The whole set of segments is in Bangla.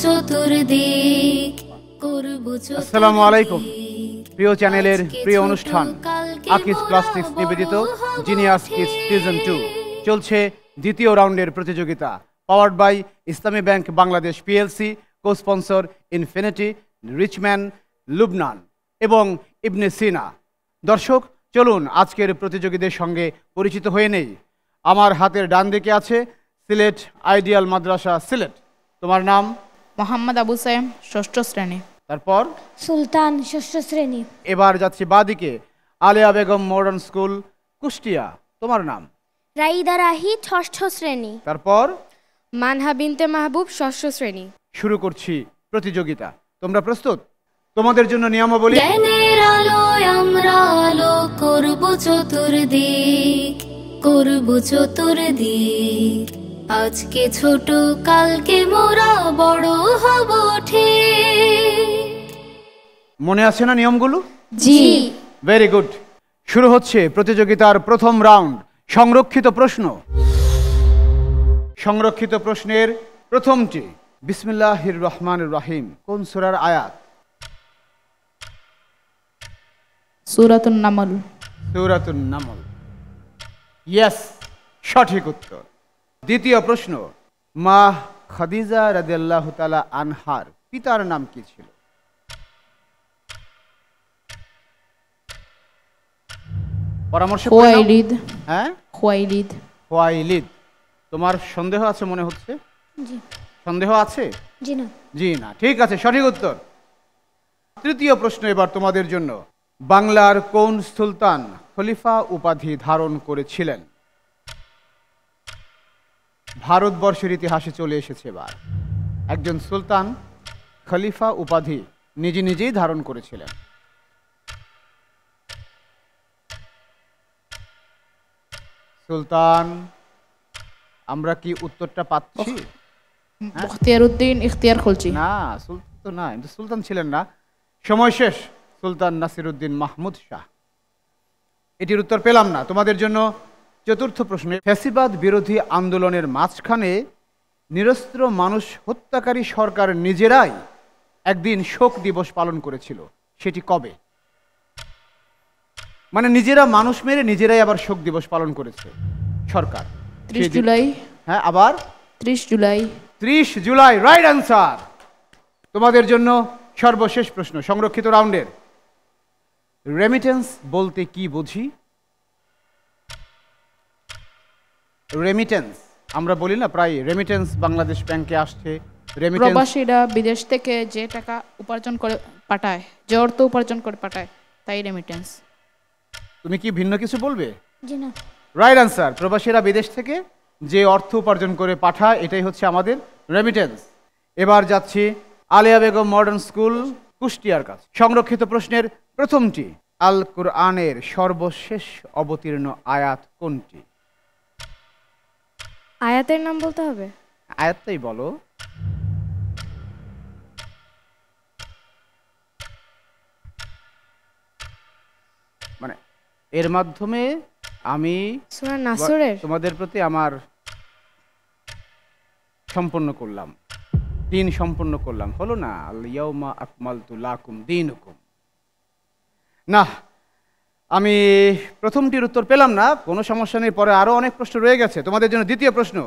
চতুর্দিক। আসসালামু আলাইকুম। প্রিয় চ্যানেলের প্রিয় অনুষ্ঠান আকিজ প্লাস্টিক্স নিবেদিত জিনিয়াস কিডস সিজন 2 চলছে দ্বিতীয় রাউন্ডের প্রতিযোগিতা, powered by Islami bank Bangladesh PLC, co sponsor infinity, Richman, Lubnan এবং ইবনে সিনা। দর্শক, চলুন আজকের প্রতিযোগীদের সঙ্গে পরিচিত হয়ে নেই। আমার হাতের ডান দিকে আছে সিলেট আইডিয়াল মাদ্রাসা সিলেট। তোমার নাম? মোহাম্মদ আবু সাইম, ষষ্ঠ শ্রেণী। তারপর সুলতান, ষষ্ঠ শ্রেণী। এবার যাচ্ছি বাদিকে, আলিয়া বেগম মডার্ন স্কুল কুষ্টিয়া। তোমার নাম? রাইদা রাহি, ষষ্ঠ শ্রেণী। তারপর মানহা বিনতে মাহবুব, ষষ্ঠ শ্রেণী। শুরু করছি প্রতিযোগিতা। তোমরা প্রস্তুত? তোমাদের জন্য নিয়মাবলী। জ্ঞানের আলোয় আমরা আলো করব চতুর্দিক, করব চতুর্দিক। আজকে ছোট, কালকে মোরা বড় হব ঠিক। মনে আছে না নিয়মগুলো? জি। Very good. শুরু হচ্ছে প্রতিযোগিতার প্রথম রাউন্ড, সংরক্ষিত প্রশ্ন। সংরক্ষিত প্রশ্নের প্রথমটি, বিসমিল্লাহির রহমানির রহিম কোন সূরার আয়াত? সূরাতুন নামল। সূরাতুন নামল। ইয়েস, সঠিক উত্তর। দ্বিতীয় প্রশ্ন, মা খাদিজা রাদিয়াল্লাহু তাআলা আনহার পিতার নাম কি ছিল? পরামর্শ করে নাও। খুয়াইলিদ। হ্যাঁ, খুয়াইলিদ। খুয়াইলিদ। তোমার সন্দেহ আছে মনে হচ্ছে? জি। সন্দেহ আছে? জি না। জি না, ঠিক আছে, সঠিক উত্তর। তৃতীয় প্রশ্ন এবার তোমাদের জন্য, বাংলার কোন সুলতান খলিফা উপাধি ধারণ করেছিলেন? ভারতবর্ষের ইতিহাসে চলে এসেছে এবার একজন সুলতান খলিফা উপাধি নিজে নিজেই ধারণ করেছিলেন। সুলতান, আমরা কি উত্তরটা পাচ্ছি? বখতিয়ারউদ্দিন ইখতিয়ার খলচি। না, সুলতান তো না, সুলতান ছিলেন না। সময় শেষ। সুলতান নাসিরউদ্দিন মাহমুদ শাহ। এটির উত্তর পেলাম না। তোমাদের জন্য চতুর্থ প্রশ্ন, ফ্যাসিবাদ বিরোধী আন্দোলনের মাঝখানে নিরস্ত্র মানুষ হত্যাকারী সরকার নিজেরাই একদিন শোক দিবস পালন করেছিল, সেটি কবে? মানে নিজেরা মানুষ মেরে নিজেরাই আবার শোক দিবস পালন করেছে সরকার। 30 জুলাই। হ্যাঁ, আবার 30 জুলাই। 30 July, right answer. তোমাদের জন্য সর্বশেষ প্রশ্ন সংরক্ষিত রাউন্ডের, রেমিটেন্স বলতে কি বুঝি? রেমিটেন্স আমরা বলি না প্রায়, রেমিটেন্স বাংলাদেশ ব্যাংকে আসছে। রেমিটেন্স প্রবাসীরা বিদেশ থেকে যে টাকা উপার্জন করে পাঠায়, যে অর্থ উপার্জন করে পাঠায়, তাই রেমিটেন্স। তুমি কি ভিন্ন কিছু বলবে? জি না। Right answer. প্রবাসীরা বিদেশ থেকে যে অর্থ উপার্জন করে পাঠায়, এটাই হচ্ছে আমাদের রেমিটেন্স। এবার যাচ্ছি আলিয়া বেগম মডার্ন স্কুল কুষ্টিয়ার কাছে। সংরক্ষিত প্রশ্নের প্রথমটি, আল কুরআনের সর্বশেষ অবতীর্ণ আয়াত কোনটি? আয়াতের নাম বলতে হবে? আয়াতটাই বলো। মানে এর মাধ্যমে আমি সূরা নাসরের। তোমাদের প্রতি আমার সম্পন্ন করলাম, দিন সম্পন্ন করলাম, হলো না? আল ইয়াউমা আকমালতু লাকুম দীনুকুম। না, আমি প্রথমটির উত্তর পেলাম না, কোনো সমস্যা নেই, পরে আরও অনেক প্রশ্ন রয়ে গেছে। তোমাদের জন্য দ্বিতীয় প্রশ্ন,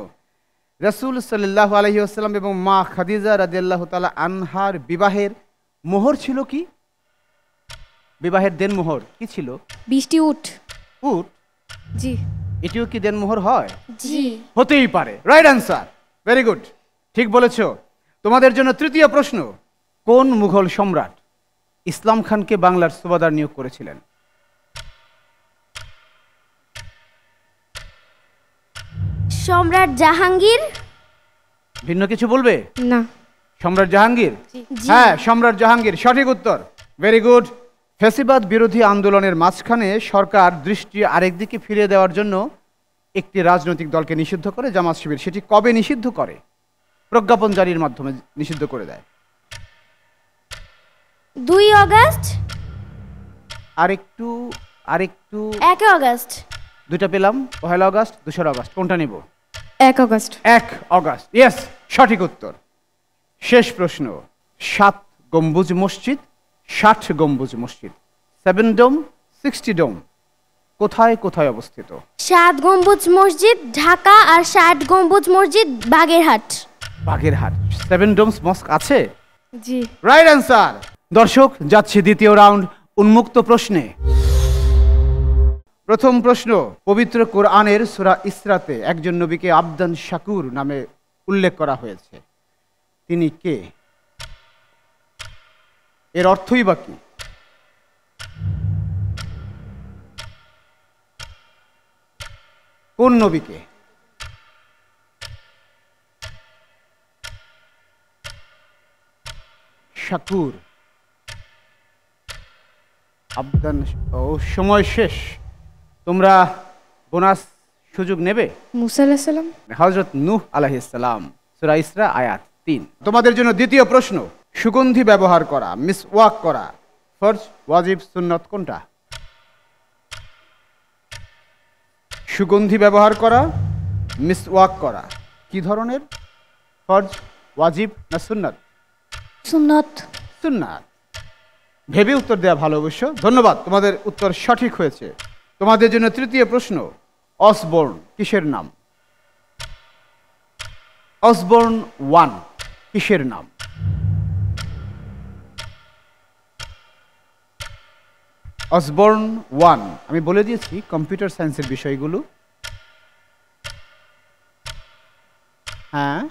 রাসূল সাল্লাল্লাহু আলাইহি ওয়াসাল্লাম এবং মা খাদিজা রাদিয়াল্লাহু তাআলা আনহার বিবাহের মোহর ছিল কি? বিবাহের দেনমোহর কি ছিল? 20টি উট। উট? জি। এটিও কি দেনমোহর হয়? জি। হতেই পারে, রাইট অ্যান্সার, ভেরি গুড, ঠিক বলেছ। তোমাদের জন্য তৃতীয় প্রশ্ন, কোন মুঘল সম্রাট ইসলাম খানকে বাংলার সুবাদার নিয়োগ করেছিলেন? সম্রাট জাহাঙ্গীর। ভিন্ন কিছু বলবে? না। সম্রাট জাহাঙ্গীর? জি। হ্যাঁ, সম্রাট জাহাঙ্গীর, সঠিক উত্তর, ভেরি গুড। ফ্যাসিবাদ বিরোধী আন্দোলনের মাঝখানে সরকার দৃষ্টি আরেকদিকে ফিরিয়ে দেওয়ার জন্য একটি রাজনৈতিক দলকে নিষিদ্ধ করে, জামাত শিবির। সেটি কবে নিষিদ্ধ করে? প্রজ্ঞাপন জারির মাধ্যমে নিষিদ্ধ করে দেয়। 2 আগস্ট। আরেকটু 1 আগস্ট। দুইটা পেলাম, 1 আগস্ট, 2 আগস্ট, কোনটা নেব? 1 আগস্ট। 1 আগস্ট, ইয়েস, সঠিক উত্তর। শেষ প্রশ্ন, 7 গম্বুজ মসজিদ, 60 গম্বুজ মসজিদ, 7 ডোম, 60 ডোম কোথায় কোথায় অবস্থিত? 7 গম্বুজ মসজিদ ঢাকা আর 60 গম্বুজ মসজিদ বাগেরহাট। বাগেরহাট। 7 ডোমস মস্ক আছে? জি। Right answer. দর্শক, যাচ্ছে দ্বিতীয় রাউন্ড উন্মুক্ত প্রশ্নে। প্রথম প্রশ্ন, পবিত্র কোরআনের সূরা ইসরাতে একজন নবীকে আবদান শাকুর নামে উল্লেখ করা হয়েছে, তিনি কে? এর অর্থই বা কি? কোন নবীকে? শাকুর, আবদান। ও, সময় শেষ। তোমরা বোনাস সুযোগ নেবে। মুসা আলাইহিস সালাম। হযরত নূহ আলাইহিস সালাম, সূরা ইসরা আয়াত 3। তোমাদের জন্য দ্বিতীয় প্রশ্ন, সুগন্ধি ব্যবহার করা, মিসওয়াক করা ফরজ, ওয়াজিব, সুন্নাত কোনটা? সুগন্ধি ব্যবহার করা, মিসওয়াক করা কি ধরনের? ফরজ, ওয়াজিব না সুন্নাত? সুন্নত। সুন্নাত। ভেবে উত্তর দেওয়া ভালো অবশ্য। ধন্যবাদ, তোমাদের উত্তর সঠিক হয়েছে। তোমাদের জন্য তৃতীয় প্রশ্ন, অসবর্ন কিসের নাম? অসবর্ন 1 কিসের নাম? অসবর্ন 1, আমি বলে দিয়েছি কম্পিউটার সায়েন্সের বিষয়গুলো। হ্যাঁ,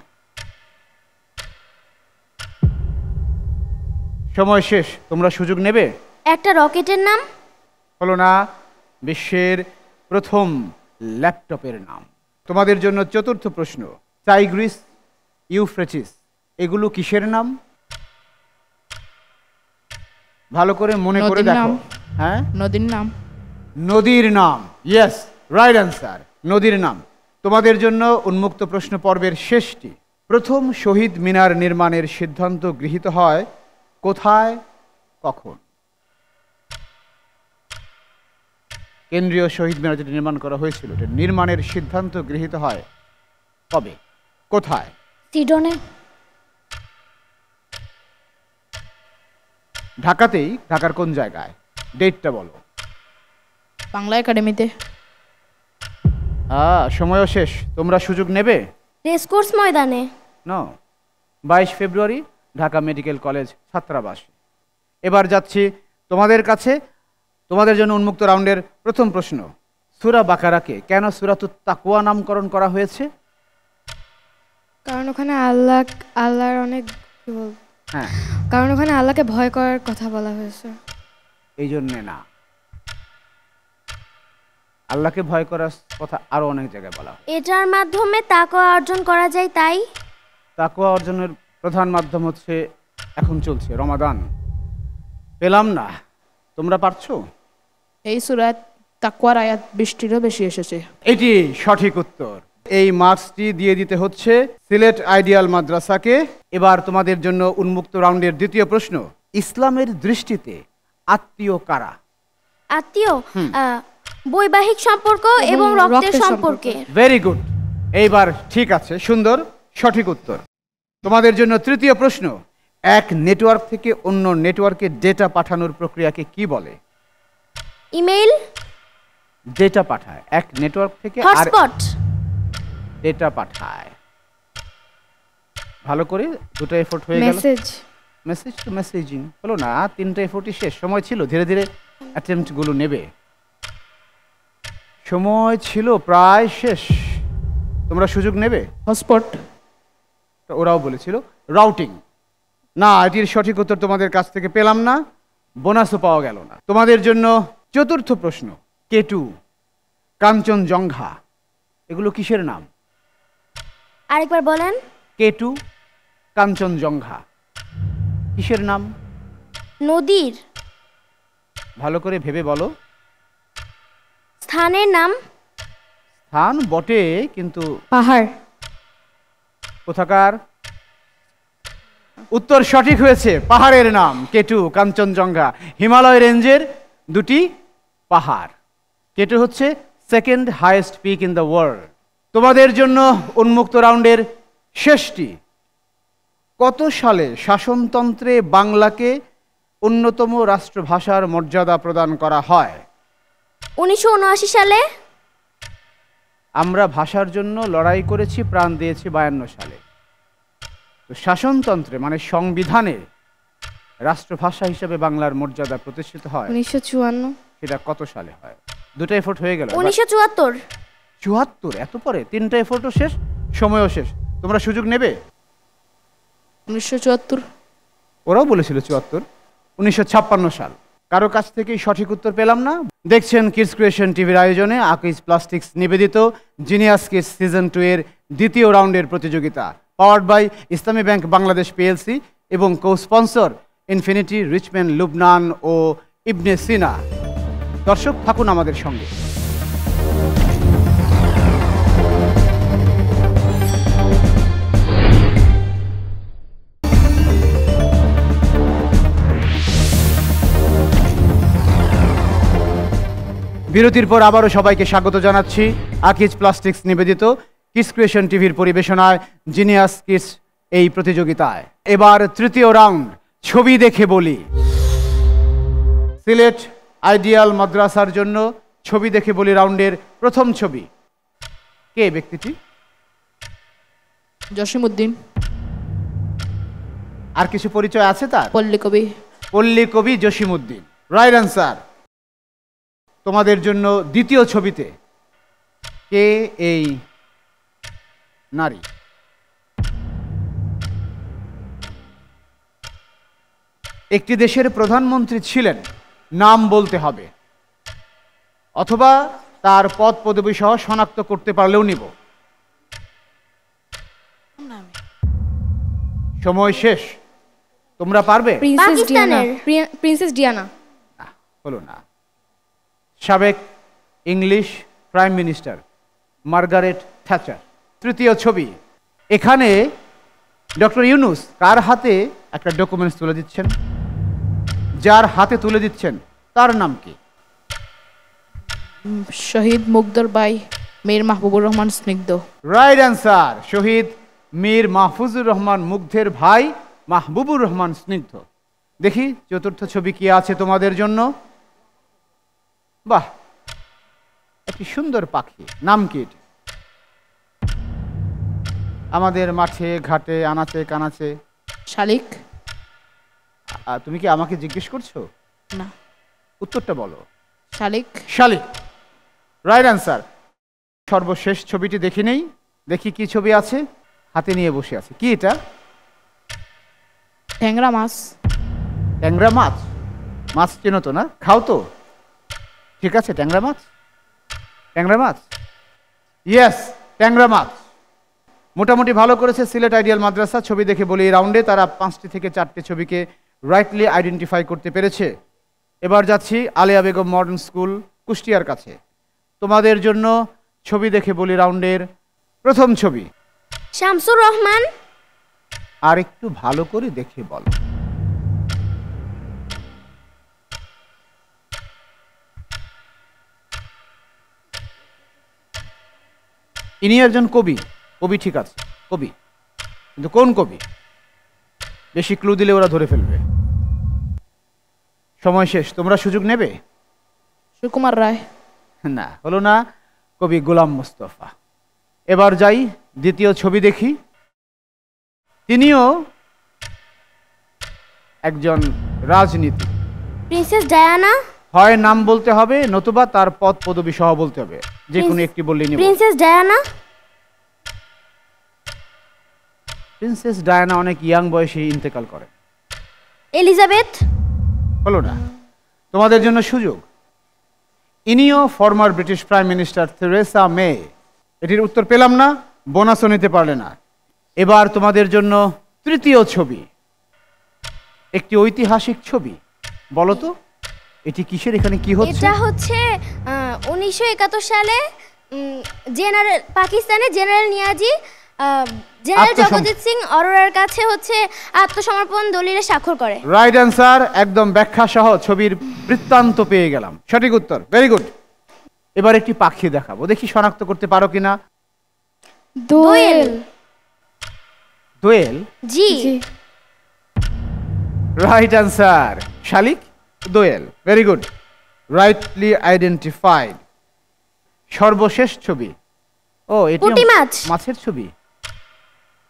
সময় শেষ, তোমরা সুযোগ নেবে। একটা রকেটের নাম? হলো না, বিশ্বের প্রথম ল্যাপটপের নাম। তোমাদের জন্য চতুর্থ প্রশ্ন, টাইগ্রিস, ইউফ্রেটিস এগুলো কিসের নাম? ভালো করে মনে করে নদীর দেখো। নাম। হ্যাঁ, নদীর নাম। নদীর নাম। ইয়েস, রাইট অ্যান্সার, নদীর নাম। তোমাদের জন্য উন্মুক্ত প্রশ্ন পর্বের শেষটি, প্রথম শহীদ মিনার নির্মাণের সিদ্ধান্ত গৃহীত হয় কোথায়, কখন? কেন্দ্রীয় শহীদ মিনার যেটা নির্মাণ করা হয়েছিল, এটা নির্মাণের সিদ্ধান্ত গৃহীত হয় কবে, কোথায়? সিডনে। ঢাকাতেই? ঢাকার কোন জায়গায়? ডেটটা বলো। বাংলা একাডেমিতে। সময়ও শেষ, তোমরা সুযোগ নেবে। রেসকোর্স ময়দানে। নো, 22 ফেব্রুয়ারি ঢাকা মেডিকেল কলেজ ছাত্রাবাস। এবার যাচ্ছি তোমাদের কাছে, তোমাদের জন্য উন্মুক্ত রাউন্ডের প্রথম প্রশ্ন, সূরা বাকারাকে কেন সূরাতুত তাকওয়া নামকরণ করা হয়েছে? কারণ ওখানে আল্লাহর অনেক কি বলবো, হ্যাঁ, কারণ ওখানে আল্লাহকে ভয় করার কথা বলা হয়েছে। এই জন্যে না, আল্লাহকে ভয় করার কথা আরো অনেক জায়গায় বলা হয়। এটার মাধ্যমে তাকওয়া অর্জন করা যায়, তাই তাকওয়া অর্জনের প্রধান মাধ্যম হচ্ছে এখন চলছে রমাদান। পেলাম না, তোমরা পারছো? এই সূরাত তাকওয়ার আয়াত 20টিরও বেশি এসেছে। এটি সঠিক উত্তর। এই মার্কসটি দিয়ে দিতে হচ্ছে সিলেট আইডিয়াল মাদ্রাসাকে। এবার তোমাদের জন্য উন্মুক্ত রাউন্ডের দ্বিতীয় প্রশ্ন, ইসলামের দৃষ্টিতে আত্মীয় কারা? আত্মীয় বৈবাহিক সম্পর্ক এবং রক্তের সম্পর্কে। ভেরি গুড, এইবার ঠিক আছে, সুন্দর, সঠিক উত্তর। তোমাদের জন্য তৃতীয় প্রশ্ন, এক নেটওয়ার্ক থেকে অন্য নেটওয়ার্কে ডেটা পাঠানোর প্রক্রিয়াকে কি বলে? ইমেইল। ডেটা পাঠায়, এক নেটওয়ার্ক থেকে আর হটস্পট। ডেটা পাঠায়। ভালো করে, দুটো এফোর্ট হয়ে গেল। মেসেজ টু মেসেজিং হলো না, 3টা এফোর্টই শেষ। সময় ছিল, ধীরে ধীরে অ্যাটেম্পটগুলো নেবে। সময় ছিল প্রায় শেষ, তোমরা সুযোগ নেবে। হটস্পট। ওরাও বলেছিল রাউটিং। না, এটির সঠিক উত্তর তোমাদের কাছ থেকে পেলাম না, বোনাসও পাওয়া গেল না। তোমাদের জন্য চতুর্থ প্রশ্ন, K2, কাঞ্চনজঙ্ঘা এগুলো কিসের নাম? আরেকবার বলেন। K2, কাঞ্চনজঙ্ঘা কিসের নাম? নদীর। ভালো করে ভেবে বলো। স্থানের নাম। স্থান বটে, কিন্তু পাহাড়। কোথাকার? উত্তর সঠিক হয়েছে, পাহাড়ের নাম K2, কাঞ্চনজঙ্ঘা হিমালয় রেঞ্জের দুটি পাহাড়। K2 হচ্ছে second highest peak in the world. তোমাদের জন্য উন্মুক্ত রাউন্ডের শেষটি, কত সালে শাসনতন্ত্রে বাংলাকে অন্যতম রাষ্ট্রভাষার মর্যাদা প্রদান করা হয়? 1979 সালে। আমরা ভাষার জন্য লড়াই করেছি, প্রাণ দিয়েছি 52 সালে। তো শাসনতন্ত্রে মানে সংবিধানে রাষ্ট্রভাষা হিসেবে বাংলার মর্যাদা প্রতিষ্ঠিত হয় 1954। সেটা কত সালে হয়? দুটো এফোর্ট হয়ে গেল। 1974। 74, এত পরে? তিনটা এফোর্টও শেষ, সময়ও শেষ। তোমরা সুযোগ নেবে? 1974। ওরাও বলেছিল 74। 1956 সাল। কারো কাছ থেকেই সঠিক উত্তর পেলাম না। দেখছেন কিডস ক্রিয়েশন টিভির আয়োজনে আকিজ প্লাস্টিক্স নিবেদিত জিনিয়াস কিডস সিজন 2 এর দ্বিতীয় রাউন্ডের প্রতিযোগিতা, powered by Islami bank Bangladesh PLC এবং co sponsor infinity, Richman, Lubnan ও ইবনে সিনা। দর্শক থাকুন আমাদের সঙ্গে। বিরতির পর আবারও সবাইকে স্বাগত জানাচ্ছি আকিজ প্লাস্টিক্স নিবেদিত কিডস ক্রিয়েশন টিভির পরিবেশনায় জিনিয়াস কিডস এই প্রতিযোগিতায়। এবার তৃতীয় রাউন্ড, ছবি দেখে বলি। সিলেট আইডিয়াল মাদ্রাসার জন্য ছবি দেখে বলি রাউন্ডের প্রথম ছবি। কে ব্যক্তিটি? জসিমউদ্দিন। আর কিছু পরিচয় আছে তার? পল্লী কবি। পল্লী কবি জসিমউদ্দিন, রাইট অ্যান্সার। তোমাদের জন্য দ্বিতীয় ছবিতে কে এই নারী? একটি দেশের প্রধানমন্ত্রী ছিলেন, নাম বলতে হবে, অথবা তার পদ পদবি সহ শনাক্ত করতে পারলেও নিব। সময় শেষ। তোমরা পারবে? Princess Diana. পাকিস্তানের। Princess Diana. না, হলো না। সাবেক English prime minister Margaret Thatcher. তৃতীয় ছবি, এখানে ডক্টর ইউনুস কার হাতে একটা ডকুমেন্টস তুলে দিচ্ছেন? যার হাতে তুলে দিচ্ছেন তার নাম কি? শহীদ মুগ্ধর ভাই মীর মাহবুবুর রহমান স্নিগ্ধ। Right answer. শহীদ মীর মাহফুজুর রহমান মুগ্ধের ভাই মাহবুবুর রহমান স্নিগ্ধ। দেখি চতুর্থ ছবি কি আছে তোমাদের জন্য। বাহ, একটি সুন্দর পাখি, নাম কি এটি? আমাদের মাঠে ঘাটে আনাচে কানাচে। শালিক। তুমি কি আমাকে জিজ্ঞেস করছো? না, উত্তরটা বলো। শালিক। শালিক, রাইট অ্যান্সার। সর্বশেষ ছবিটি দেখি নেই, দেখি কি ছবি আছে। হাতে নিয়ে বসে আছে, কি এটা? ট্যাংরা মাছ। ট্যাংরা মাছ? মাছ চেনো তো না, খাও তো? ঠিক আছে, ট্যাংরা মাছ। ট্যাংরা মাছ, ইয়েস, ট্যাংরা মাছ। মোটামুটি ভালো করেছে সিলেট আইডিয়াল মাদ্রাসা। ছবি দেখে বলি এই রাউন্ডে তারা 5টি থেকে 4টি ছবিকে রাইটলি আইডেন্টিফাই করতে পেরেছে। এবার যাচ্ছি আলিয়া বেগম মডার্ন স্কুল কুষ্টিয়ার কাছে। তোমাদের জন্য ছবি দেখে বলি রাউন্ডের প্রথম ছবি। শামসুর রহমান। আর একটু ভালো করে দেখে বলো। ইনি একজন কবি। কবি, ঠিক আছে, কবি, কিন্তু কোন কবি? বেশি ক্লু দিলে ওরা ধরে ফেলবে। সময় শেষ। তোমরা সুযোগ নেবে? সুকুমার রায়। না, হলো না। কবি গোলাম মোস্তফা। এবার যাই দ্বিতীয় ছবি দেখি। তিনিও একজন রাজনীতি। Princess Diana. হয় নাম বলতে হবে, নতুবা তার পদ পদবি সহ বলতে হবে, যে কোনো একটি বললেই নিব। Princess Diana. প্রিন্সেস ডায়ানা অনেক ইয়াং বয়সে ইন্তেকাল করে। এলিজাবেথ। হলো না। তোমাদের জন্য সুযোগ। ইনিও former British prime minister Theresa May. এটির উত্তর পেলাম না, বোনাসও নিতে পারলে না। এবার তোমাদের জন্য তৃতীয় ছবি, একটি ঐতিহাসিক ছবি। বলো তো এটি কিসের, এখানে কি হচ্ছে? এটা হচ্ছে 1971 সালে জেনারেল পাকিস্তানের জেনারেল নিয়াজি জেনারেল জগজিৎ সিং অরোরার কাছে হচ্ছে আত্মসমর্পণ দলিলে স্বাক্ষর করে। Right answer. একদম ব্যাখ্যা সহ ছবির বৃত্তান্ত পেয়ে গেলাম। সঠিক উত্তর, ভেরি গুড। এবার একটি পাখি দেখাবো, দেখি শনাক্ত করতে পারো কিনা। দোয়েল। দোয়েল, জি জি রাইট অ্যান্সার। শালিক, দোয়েল, ভেরি গুড, রাইটলি আইডেন্টিফাইড। সর্বশেষ ছবি, ও এটি পুঁটি মাছ। মাছের ছবি।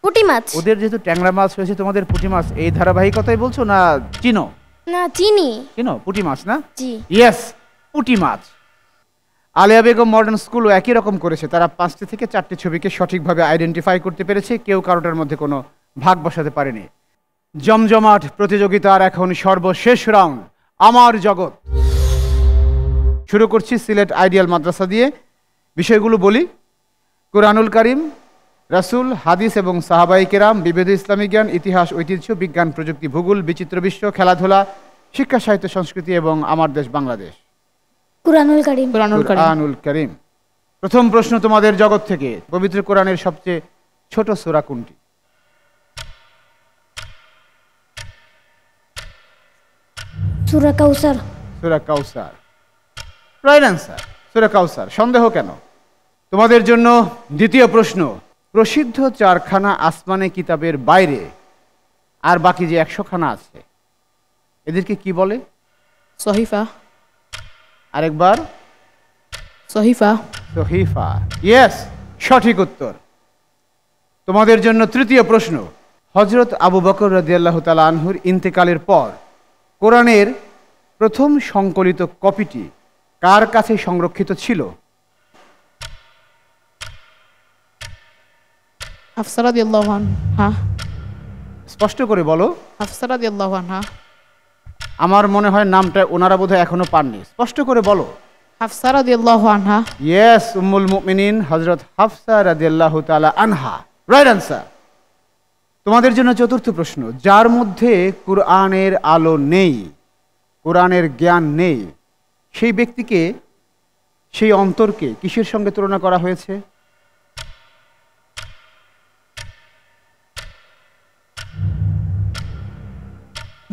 পুঁটি মাছ। ওদের যেহেতু ট্যাংরা মাছ হয়েছে, তোমাদের পুঁটি মাছ, এই ধারাবাহিকতাই বলছো না চিনো? না চিনি। চিনো পুঁটি মাছ না? জি ইয়েস, পুঁটি মাছ। আলিয়া বেগম মডার্ন স্কুলও একই রকম করেছে, তারা 5টি থেকে 4টি ছবিকে সঠিকভাবে আইডেন্টিফাই করতে পেরেছে, কেউ কারোটার মধ্যে কোনো ভাগ বসাতে পারেনি। জমজমাট প্রতিযোগিতার এখন সর্বশেষ রাউন্ড, আমার জগৎ। শুরু করছি সিলেট আইডিয়াল মাদ্রাসা দিয়ে। বিষয়গুলো বলি: কুরআনুল কারীম, রাসূল, হাদিস এবং সাহাবায়ে কেরাম, বিবিধ ইসলামী জ্ঞান, ইতিহাস, ঐতিহ্য, বিজ্ঞান, প্রযুক্তি, ভূগোল, বিচিত্র বিশ্ব, খেলাধুলা, শিক্ষা, সাহিত্য, সংস্কৃতি এবং আমার দেশ বাংলাদেশ। কুরআনুল কারীম। কুরআনুল কারীম। কুরআনুল কারীম। প্রথম প্রশ্ন তোমাদের জগৎ থেকে, পবিত্র কোরআনের সবচেয়ে ছোট সূরা কোনটি? সূরা কাউসার। সূরা কাউসার, রাইট অ্যান্সার। সূরা কাউসার, সন্দেহ কেন? তোমাদের জন্য দ্বিতীয় প্রশ্ন, প্রসিদ্ধ 4খানা আসমানে কিতাবের বাইরে আর বাকি যে 100 খানা আছে, এদেরকে কি বলে? সহিফা। আরেকবার। সহিফা। সহিফা, ইয়েস, সঠিক উত্তর। তোমাদের জন্য তৃতীয় প্রশ্ন, হযরত আবু বকর রাদিয়াল্লাহু তাআলা আনহুর ইন্তেকালের পর কোরআনের প্রথম সংকলিত কপিটি কার কাছে সংরক্ষিত ছিল? হাফসা রাদিয়াল্লাহু আনহা। স্পষ্ট করে বলো। হাফসা রাদিয়াল্লাহু আনহা। আমার মনে হয় নামটা ওনারা বোধহয় এখনো পাননি, স্পষ্ট করে বলো। হাফসা রাদিয়াল্লাহু আনহা। ইয়েস, উম্মুল মুমিনিন হযরত হাফসা রাদিয়াল্লাহু তাআলা আনহা, রাইট অ্যান্সার। তোমাদের জন্য চতুর্থ প্রশ্ন, যার মধ্যে কুরআনের আলো নেই, কোরআনের জ্ঞান নেই, সেই ব্যক্তিকে, সেই অন্তরকে কিসের সঙ্গে তুলনা করা হয়েছে?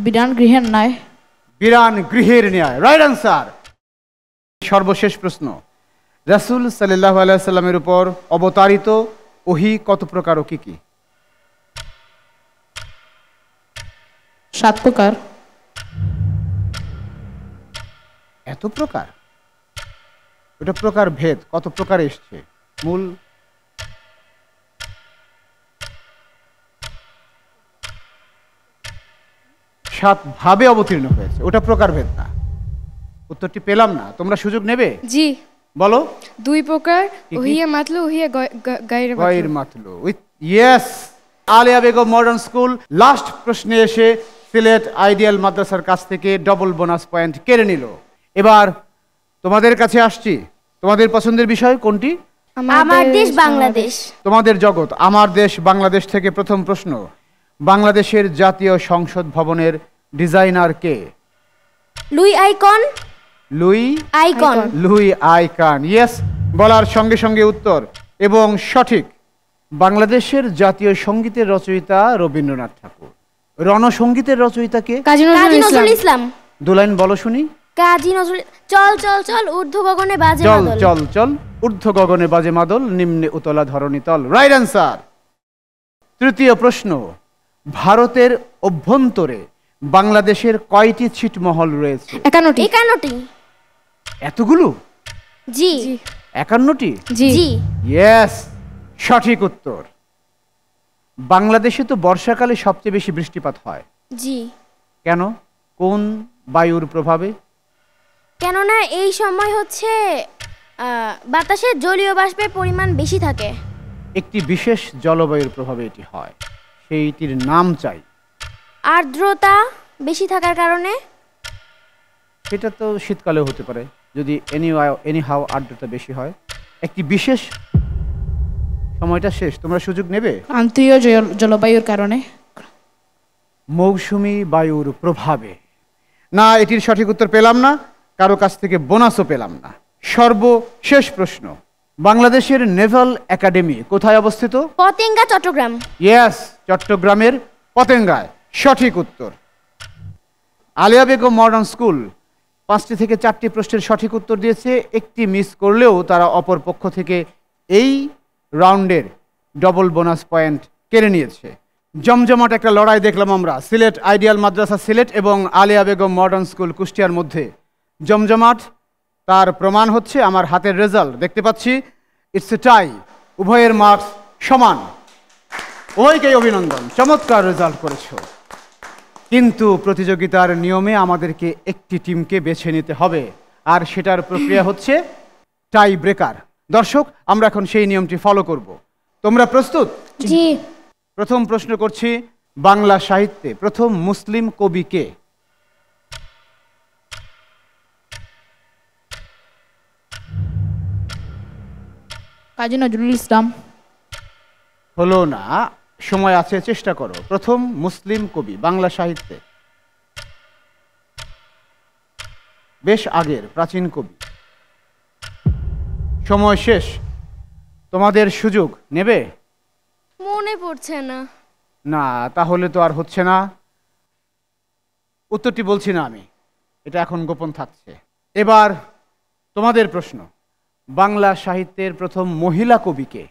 বিধান গৃহের ন্যায়। বিরান গৃহের ন্যায়, রাইট অ্যান্সার। সর্বশেষ প্রশ্ন, রাসূল সাল্লাল্লাহু আলাইহি সাল্লামের উপর অবতারিত ওহী কত প্রকার ও কি কি? 7 প্রকার। এত প্রকার? ওটা প্রকার ভেদ, কত প্রকার এসছে? মূল সাত ভাবে অবতীর্ণ হয়েছে, ওটা প্রকার ভেদ না। উত্তরটি পেলাম না, তোমরা সুযোগ নেবে? জি বলো। 2 প্রকার, কি? ওহিয়া মাতলু, ওহিয়া গায়রে গায়র মাতলু। মাতলু, with yes. Alia Begum modern school last প্রশ্নে এসে সিলেট আইডিয়াল মাদ্রাসার কাছ থেকে ডবল বোনাস পয়েন্ট কেড়ে নিল। এবার তোমাদের কাছে আসছি, তোমাদের পছন্দের বিষয় কোনটি? আমার দেশ বাংলাদেশ। তোমাদের জগৎ, আমার দেশ বাংলাদেশ থেকে প্রথম প্রশ্ন, বাংলাদেশের জাতীয় সংসদ ভবনের ডিজাইনার কে? Louis I Kahn. Louis I Kahn. Louis I Kahn, yes, বলার সঙ্গে সঙ্গে উত্তর এবং সঠিক। বাংলাদেশের জাতীয় সঙ্গীতের রচয়িতা রবীন্দ্রনাথ ঠাকুর। রণসঙ্গীতের রচয়িতা কে? কাজী কাজী নজরুল নজরুল ইসলাম। ইসলাম। দুলাইন বলো শুনি। কাজী নজরুল। চল চল চল ঊর্ধ্ব গগনে বাজে চল মাদল। চল চল ঊর্ধ্ব গগনে বাজে মাদল, নিম্নে উতলা ধরণী তল, রাইট অ্যান্সার। তৃতীয় প্রশ্ন, ভারতের অভ্যন্তরে বাংলাদেশের কয়টি ছিটমহল রয়েছে? 51টি। 51টি। এতগুলো? জি 51টি? জি জি। ইয়েস, সঠিক উত্তর। বাংলাদেশে তো বর্ষাকালে সবচেয়ে বেশি বৃষ্টিপাত হয়, জি। কেন? কোন বায়ুর প্রভাবে? কেননা এই সময় হচ্ছে বাতাসে জলীয় বাষ্পের পরিমাণ বেশি থাকে। একটি বিশেষ জলবায়ুর প্রভাবে এটি হয়, সেইটির নাম চাই। আর্দ্রতা বেশি থাকার কারণে। সেটা তো শীতকালেও হতে পারে, যদি এনিহাও আর্দ্রতা বেশি হয়। একটি বিশেষ, সময়টা শেষ, তোমরা সুযোগ নেবে। আন্তর্জাতিক জলবায়ুর কারণে। মৌসুমী বায়ুর প্রভাবে। না, এটির সঠিক উত্তর পেলাম না, কারো কাছ থেকে বোনাসও পেলাম না। সর্বশেষ প্রশ্ন, বাংলাদেশের নেভাল একাডেমি কোথায় অবস্থিত? পতেঙ্গা, চট্টগ্রাম। ইয়েস, চট্টগ্রামের পতেঙ্গায়, সঠিক উত্তর। আলিয়া বেগম মডার্ন স্কুল 5টি থেকে 4টি প্রশ্নের সঠিক উত্তর দিয়েছে, একটি মিস করলেও তারা অপর পক্ষ থেকে এই রাউন্ডের ডবল বোনাস পয়েন্ট কেড়ে নিয়েছে। জমজমাট একটা লড়াই দেখলাম আমরা সিলেট আইডিয়াল মাদ্রাসা সিলেট এবং আলিয়া বেগম মডার্ন স্কুল কুষ্টিয়ার মধ্যে। জমজমাট, তার প্রমাণ হচ্ছে আমার হাতের রেজাল্ট দেখতে পাচ্ছি। ইটস এ টাই, উভয়ের মার্কস সমান। উভয়কেই অভিনন্দন, চমৎকার রেজাল্ট করেছো। কিন্তু প্রতিযোগিতার নিয়মে আমাদেরকে একটি টিমকে বেছে নিতে হবে, আর সেটার প্রক্রিয়া হচ্ছে টাই ব্রেকার। দর্শক, আমরা এখন সেই নিয়মটি ফলো করব। তোমরা প্রস্তুত? জি। প্রথম প্রশ্ন করছি, বাংলা সাহিত্যে প্রথম মুসলিম কবি কে? কাজী নজরুল ইসলাম। হলো না, সময় আছে, চেষ্টা করো। প্রথম মুসলিম কবি বাংলা সাহিত্যে, বেশ আগের প্রাচীন কবি। সময় শেষ, তোমাদের সুযোগ নেবে? মনে পড়ছে না। না, তাহলে তো আর হচ্ছে না। উত্তরটি বলছি না আমি, এটা এখন গোপন থাকছে। এবার তোমাদের প্রশ্ন, বাংলা সাহিত্যের প্রথম মহিলা কবি কে?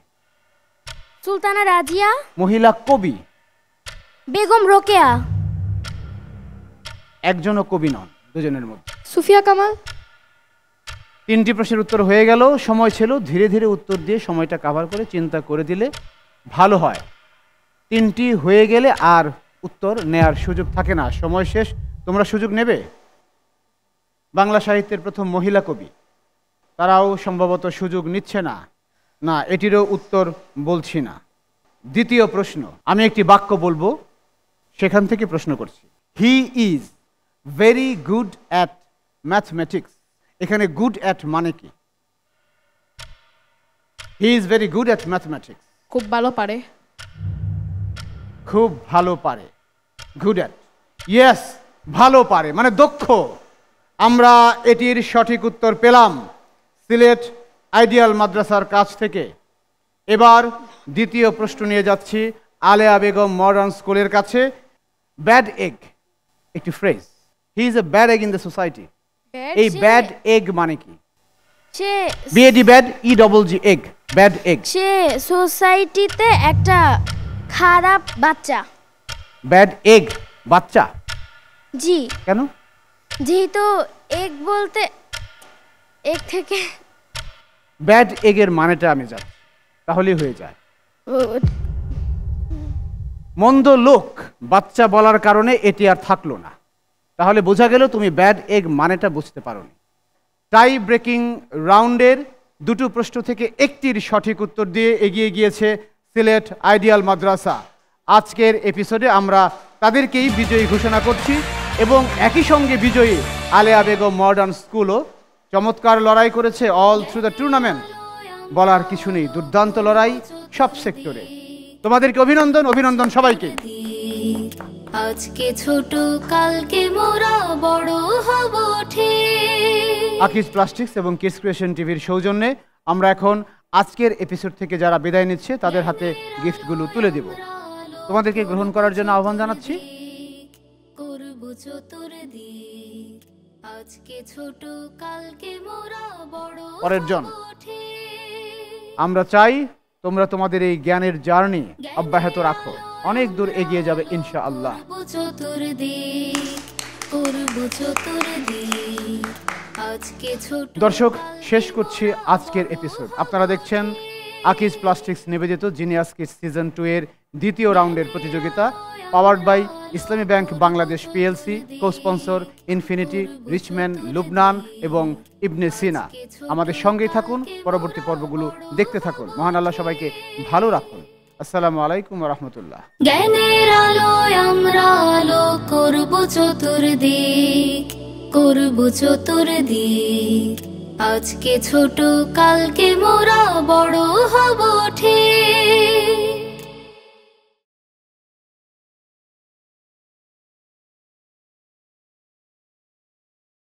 সুলতানা রাজিয়া। মহিলা কবি? বেগম রোকেয়া। একজনও কবি নন দুজনের মধ্যে। সুফিয়া কামাল। তিনটি প্রশ্নের উত্তর হয়ে গেল। সময় ছিল, ধীরে ধীরে উত্তর দিয়ে সময়টা কভার করে চিন্তা করে দিলে ভালো হয়। তিনটি হয়ে গেলে আর উত্তর নেয়ার সুযোগ থাকে না। সময় শেষ, তোমরা সুযোগ নেবে? বাংলা সাহিত্যের প্রথম মহিলা কবি, তারাও সম্ভবত সুযোগ নিচ্ছে না। না, এটিরও উত্তর বলছি না। দ্বিতীয় প্রশ্ন, আমি একটি বাক্য বলবো, সেখান থেকে প্রশ্ন করছি। He is very good at mathematics. এখানে গুড অ্যাট মানে কি? He is very good at mathematics. খুব ভালো পারে। খুব ভালো পারে, গুড অ্যাট। ইয়েস, ভালো পারে মানে দক্ষ। আমরা এটির সঠিক উত্তর পেলাম সিলেট আইডিয়াল মাদ্রাসার কাছ থেকে। এবার দ্বিতীয় প্রশ্ন নিয়ে যাচ্ছি আলেয়া বেগম মডার্ন স্কুলের কাছে। ব্যাড এগ একটি phrase. He is a bad egg in the society. এই ব্যাড এগ মানে কি? সে BAD bad, E double G egg, bad egg. সে সোসাইটিতে একটা খারাপ বাচ্চা। ব্যাড এগ, বাচ্চা? জি। কেন? যেহেতু এগ বলতে এগ থেকে ব্যাড এগের মানেটা আমি জানি, তাহলেই হয়ে যায়। মন্দ লোক বাচ্চা বলার কারণে এটি আর থাকলো না। তাহলে বোঝা গেল তুমি ব্যাড এগ মানেটা বুঝতে পারোনি। টাই ব্রেকিং রাউন্ডের দুটো প্রশ্ন থেকে একটির সঠিক উত্তর দিয়ে এগিয়ে গিয়েছে সিলেট আইডিয়াল মাদ্রাসা। আজকের এপিসোডে আমরা তাদেরকেই বিজয়ী ঘোষণা করছি এবং একই সঙ্গে বিজয়ী আলেয়া বেগম মডার্ন স্কুলও চমৎকার লড়াই করেছে অল থ্রু দ্য টুর্নামেন্ট। বলার কিছু নেই, দুর্দান্ত লড়াই সব সেক্টরে। তোমাদেরকে অভিনন্দন, অভিনন্দন সবাইকে। আজকে ছোট কালকে মোরা বড় হব ঠিক। আকিজ প্লাস্টিক্স এবং কিডস ক্রিয়েশন টিভির সৌজন্যে আমরা এখন আজকের এপিসোড থেকে যারা বিদায় নিচ্ছে তাদের হাতে গিফটগুলো তুলে দেব। তোমাদেরকে গ্রহণ করার জন্য আহ্বান জানাচ্ছি। করব চতুর্দিক আজকে ছোট কালকে মোরা বড় পরের জন, হব ঠিক। আমরা চাই তোমরা তোমাদের এই জ্ঞানের জার্নি অব্যাহত রাখো, অনেক দূর এগিয়ে যাবে ইনশাআল্লাহ। করব চতুর্দিক করব চতুর্দিক আজকে ছোট। দর্শক, শেষ করছি আজকের এপিসোড। আপনারা দেখছেন আকিজ প্লাস্টিক্স নিবেদিত জিনিয়াস কিডস সিজন 2 এর দ্বিতীয় রাউন্ডের প্রতিযোগিতা, powered by Islami bank Bangladesh PLC, co sponsor infinity, Richman, Lubnan এবং ইবনে সিনা। আমাদের সঙ্গেই থাকুন, পরবর্তী পর্বগুলো দেখতে থাকুন। মহান আল্লাহ সবাইকে ভালো রাখুন। আসসালামু আলাইকুম ওয়া রাহমাতুল্লাহ। জ্ঞানের আলোয় আমরা আলো করব চতুর্দিক করব চতুর্দিক আজকে ছোট কালকে মোরা বড় হব ঠিক।